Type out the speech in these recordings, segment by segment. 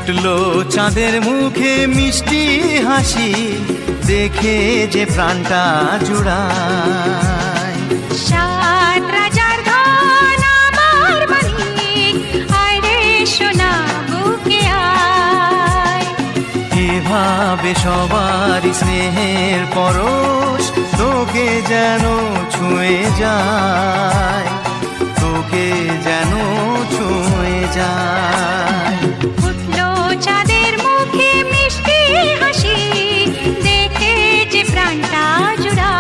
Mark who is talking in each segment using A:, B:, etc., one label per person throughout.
A: ফুটলো চাঁদের মুখে মিষ্টি হাসি, দেখে যে প্রাণটা জুড়ায়।
B: সাত রাজার ধন আমার মালিক, আয় রে সোনা বুকে আয়।
A: এভাবে সবার স্নেহের পরশ তোকে যেন ছুঁয়ে যায়, তোকে যেন ছুঁয়ে যায়।
B: ফুটলো চাঁদের মুখে মিষ্টি হাসি, দেখে যে প্রাণটা জুড়ায়।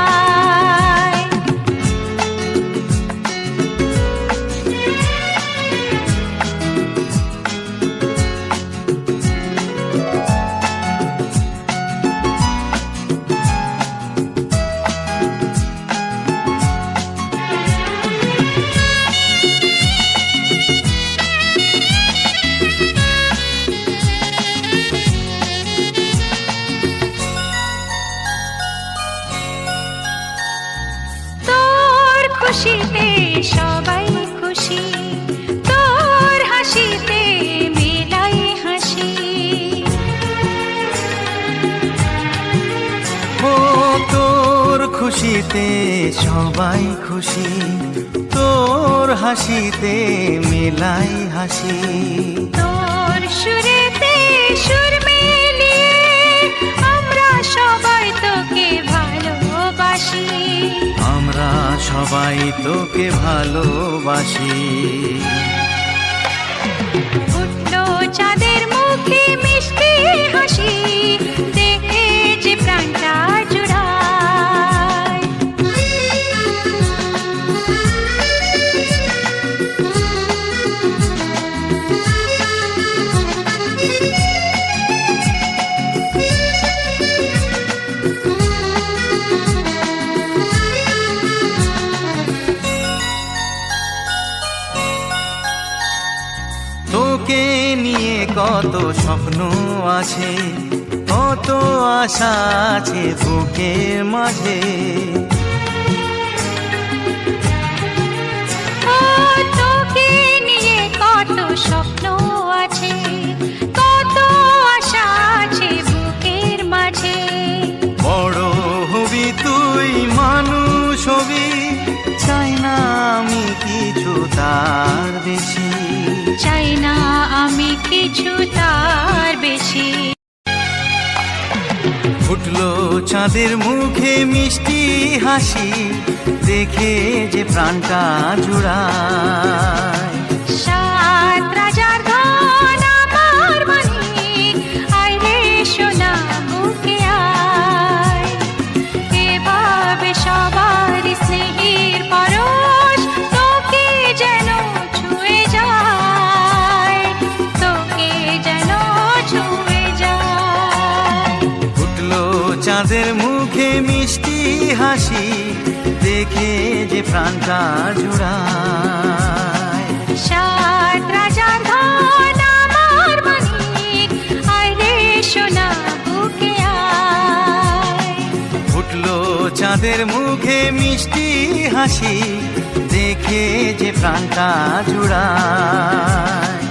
B: খুশিতে সবাই খুশি, তোর হাসিতে মেলাই হাসি।
A: ও তোর খুশিতে সবাই খুশি, তোর হাসিতে মেলাই হাসি।
B: তোর সুরেতে সুর মিলিয়ে আমরা সবাই তোকে ভালোবাসি,
A: আমরা সবাই তোকে ভালোবাসি।
B: ফুটলো চাঁদের মুখে মিষ্টি হাসি, দেখে যে প্রাণটা জুড়ায়।
A: তোকে নিয়ে কত স্বপ্ন আছে, কত আশা আছে বুকের মাঝে।
B: ও তোকে নিয়ে কত স্বপ্ন আছে, কত আশা আছে বুকের মাঝে।
A: বড় হবি তুই, মানুষ হবি, চাই না আমি কিছু তার বেশি,
B: চাই না আমি কিছু তার বেশি।
A: ফুটলো চাঁদের মুখে মিষ্টি হাসি, দেখে যে প্রাণটা জুড়ায়।
B: সাত রাজার ধন আমার মালিক, আয় রে সোনা বুকে আয়। এভাবে সবার স্নেহের পরশ তোকে যেন ছুঁয়ে যায়, তোকে যেন ছুঁয়ে যায়।
A: ফুটলো চাঁদের মুখে মিষ্টি হাসি, দেখে যে প্রাণটা জুড়ায়।
B: সাত রাজার ধন আমার মালিক, আয় রে সোনা বুকে আয়।
A: ফুটলো চাঁদের মুখে মিষ্টি হাসি, দেখে যে প্রাণটা জুড়ায়।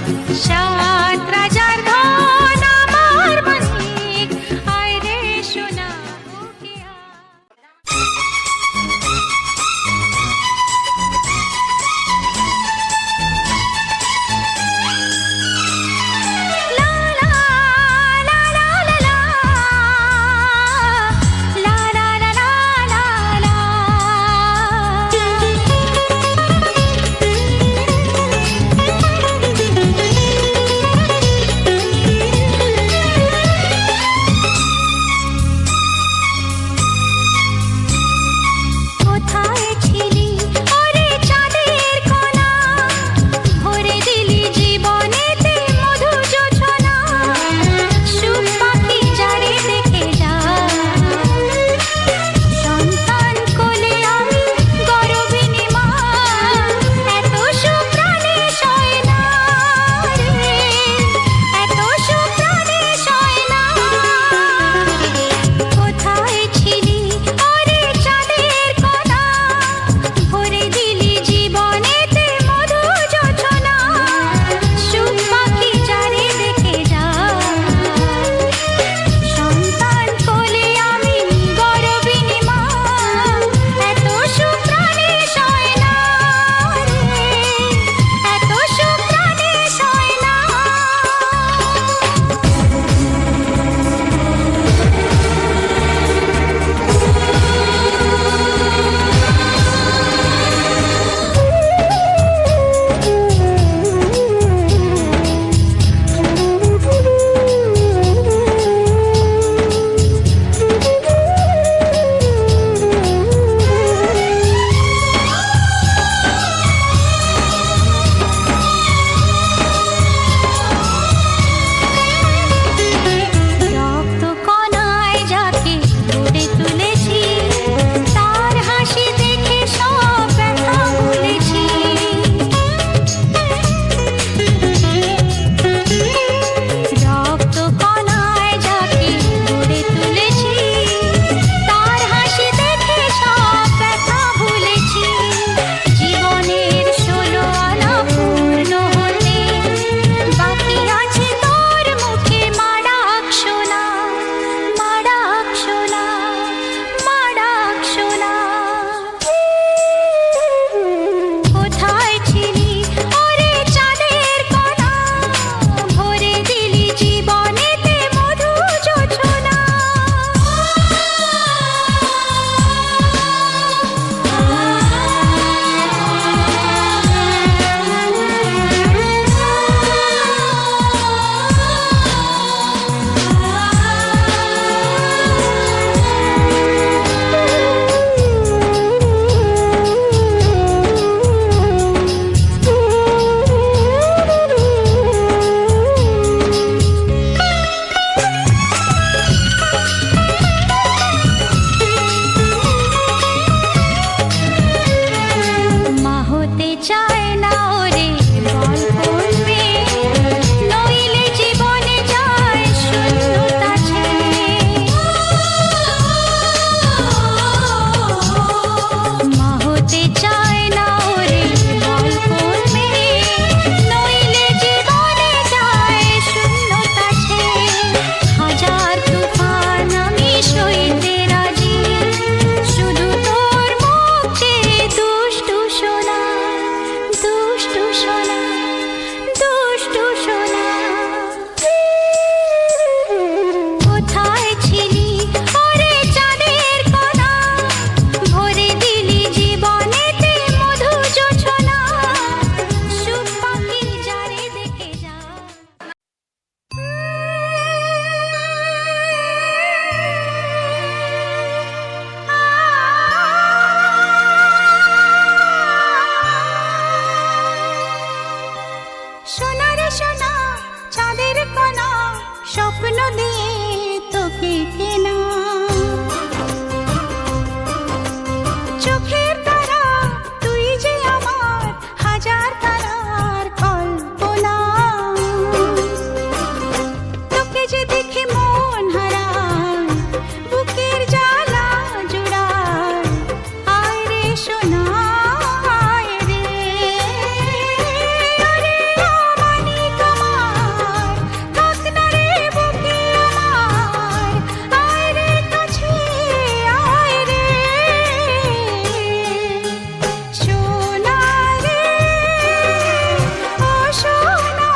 B: সাত রাজার ধন আমার মালিক, আয় রে সোনা বুকে আয়। লা লা লা লা লা লা, লা লা লা লা লা লা। চায় না ওরে বল কোন মেয়ে, নইলে জীবনে যায় শূন্যতা ছেয়ে। মা হতে চায় না ওরে বল কোন মেয়ে, নইলে জীবনে যায় শূন্যতা ছেয়ে। হাজার তুফান আমি সইতে রাজি, শুধু তোর মুখ চেয়ে দুষ্টু সোনা, দুষ্টু সোনা, দুষ্টু সোনা। কোথায় ছিলি ওরে চাঁদের কণা, ভরে দিলি জীবনেতে মধু জোছনা। সুখ পাখি যারে দেখে যা। সোনা রে সোনা, চাঁদের কণা, স্বপ্ন দিয়ে তোকে কেনা। চোখের তারা তুই যে আমার হাজার তারার কল্পনা। তোকে যে দেখে মন হারায়, বুকের জ্বালা জুড়ায়। আয় রে সোনা আয় রে, ওরে আমানিক আমার, থাক না রে বুকে আমার। আয় রে কাছে আয় রে, সোনা রে ও সোনা,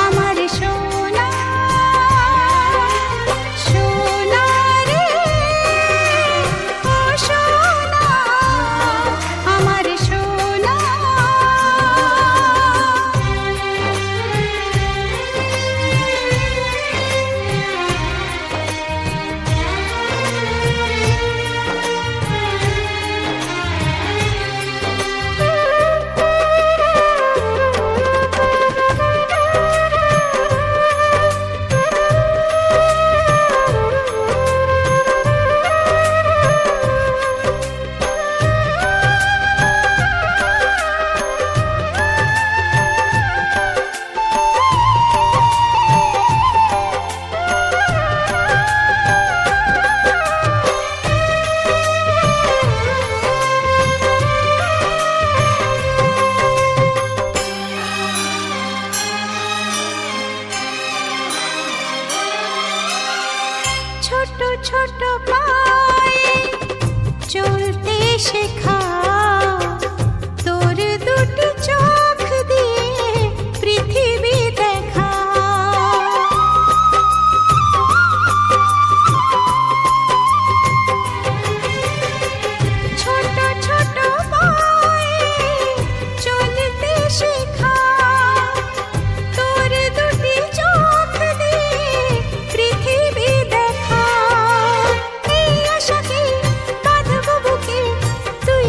B: আমার সোনা, সোনা রে ও সোনা, আমার সোনা। ছোট ছোট পায়ে চলতে শেখা, তোর দুটি চোখ দিয়ে পৃথিবী দেখা। ছোট ছোট পায়ে চলতে শেখা, তোর দুটি চোখ দিয়ে পৃথিবী দেখা। এই আশাকে বাঁধব বুকে, তুই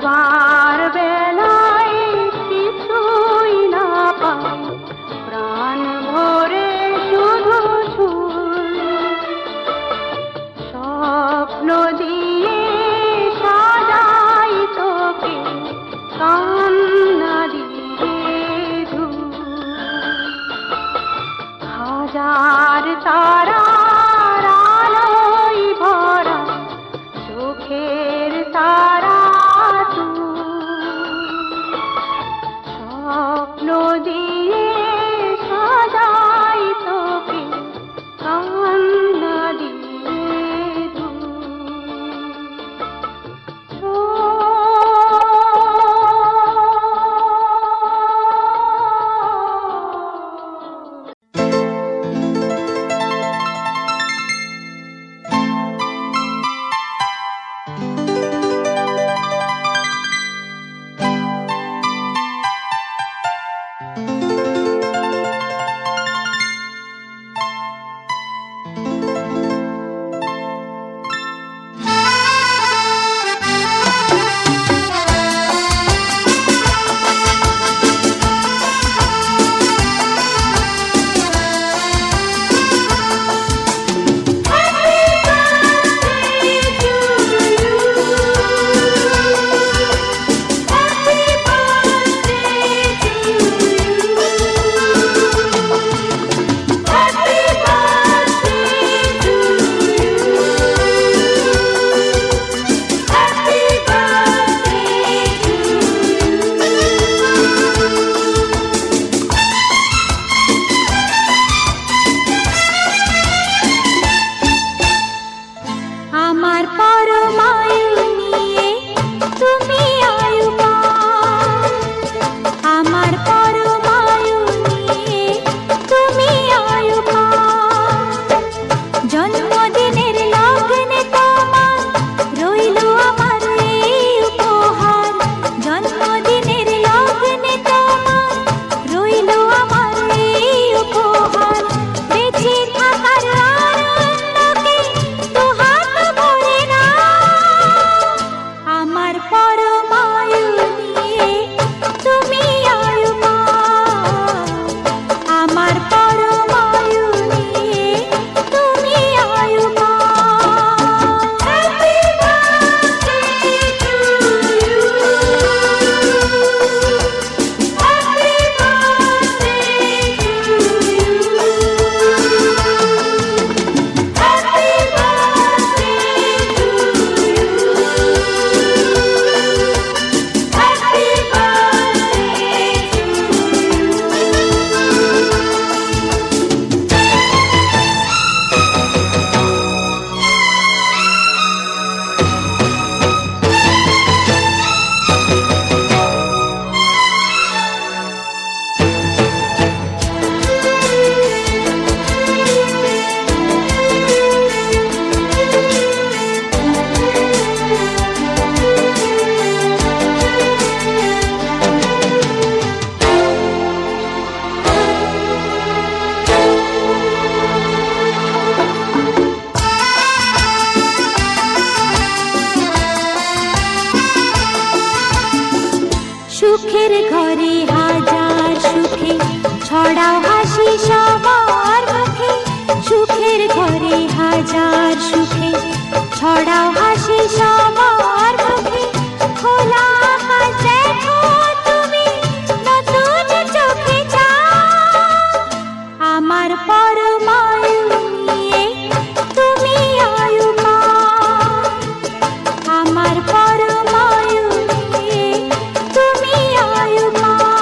B: যাবার বেলায় কিছুই না পাই, প্রাণ ভরে শুধু ছুঁই। স্বপ্ন দিয়ে সাজাই তোকে, কান্না দিয়ে ধুই। হাজার তারার আলোয় ভরা চোখের তারা তুই। স্বপ্ন দিয়ে সাজাই তোকে, কান্না দিয়ে সুখের ঘরে হাজার সুখে ছড়াও হাসি সবার মুখে। সুখের ঘরে হাজার সুখে ছড়াও হাসি সবার মুখে। খোলা আকাশ দেখো তুমি নতুন চোখে চাও, আমার পরমায়ু নিয়ে তুমি আয়ুমান। আমার পরমায়ু নিয়ে তুমি আয়ুমান।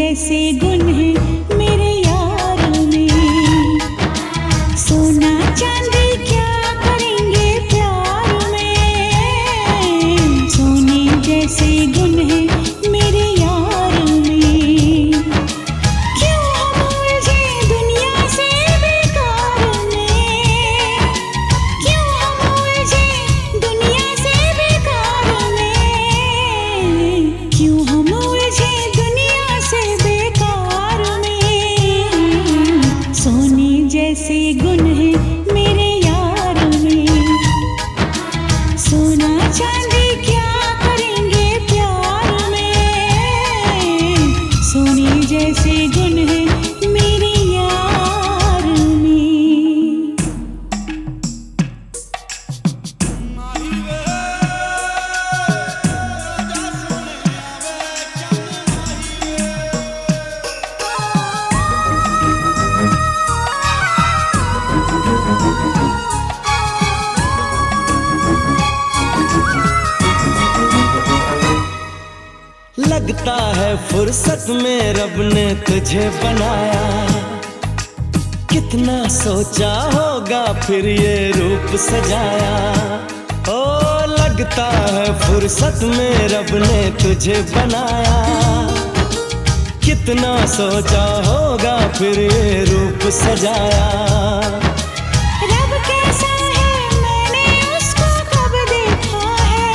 B: जैसे गुण है मेरे यार में। सोना चांदी क्या करेंगे प्यार में। सोने जैसे गुण है मेरे यार में। क्यों हम उलझे दुनिया से बेकार में। क्यों हम उलझे दुनिया से बेकार में। क्यों हम उलझे दुनिया से बेकार में। सोने जैसे गुण है मेरे यार में। सोना चांदी क्या करेंगे प्यार में। सोने जैसे गुण है मेरे यार में।
C: लगता है फुर्सत में रब ने तुझे बनाया। कितना सोचा होगा फिर ये रूप सजाया। ओ लगता है फुर्सत में रब ने तुझे बनाया। कितना सोचा होगा फिर ये रूप सजाया।
B: रब कैसा है मैंने उसको कब देखा है।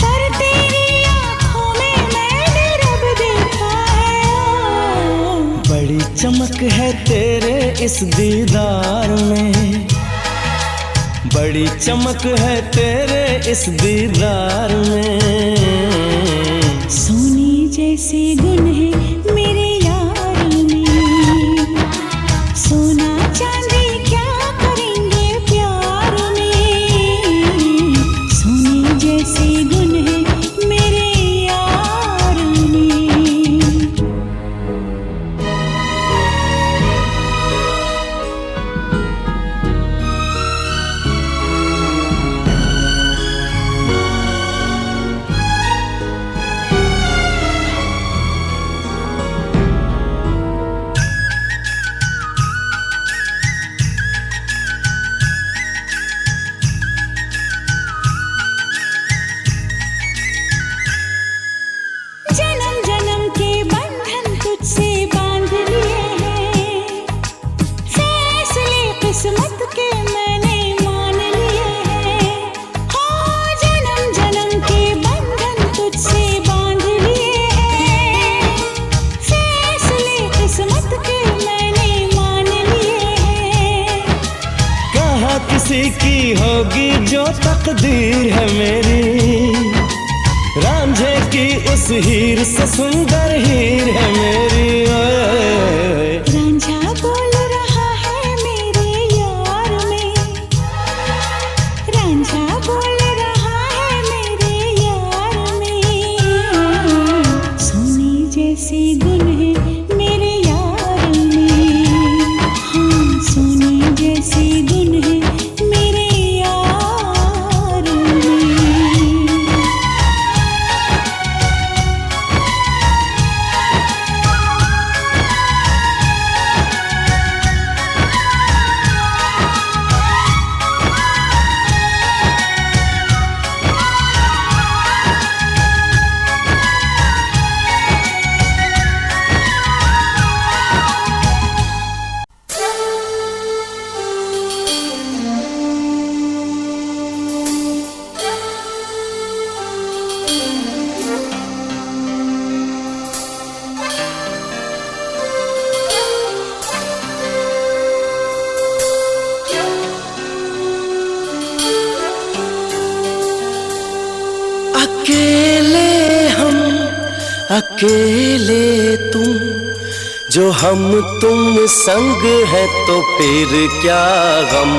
B: पर तेरी आँखों में मैंने रब देखा है।
C: बड़ी चमक है तेरे इस दीदार में। बड़ी चमक है तेरे इस दीदार में।
B: सोने जैसे गुण है मेरे यार में। सोना चांदी क्या करेंगे प्यार में। सोने जैसे गुण है मेरे यार में। जन्म जन्म के बंधन तुझसे बांध लिए हैं। फैसले किस्मत के मैंने मान लिए हैं। हो जन्म जन्म के बंधन तुझसे बांध लिए हैं। फैसले किस्मत के मैंने मान लिए हैं।
C: कहाँ किसी की होगी जो तकदीर है मेरी। रांझे की उस हीर से सुंदर हीर है मेरी। ओए
B: रांझा बोल रहा है मेरे यार में। रांझा बोल रहा है मेरे यार में। सोने जैसे गुण है मेरे यार में। हाँ सोने जैसे गुण है मेरे यार में।
C: अकेले हम अकेले तुम, जो हम तुम संग है तो फिर क्या गम।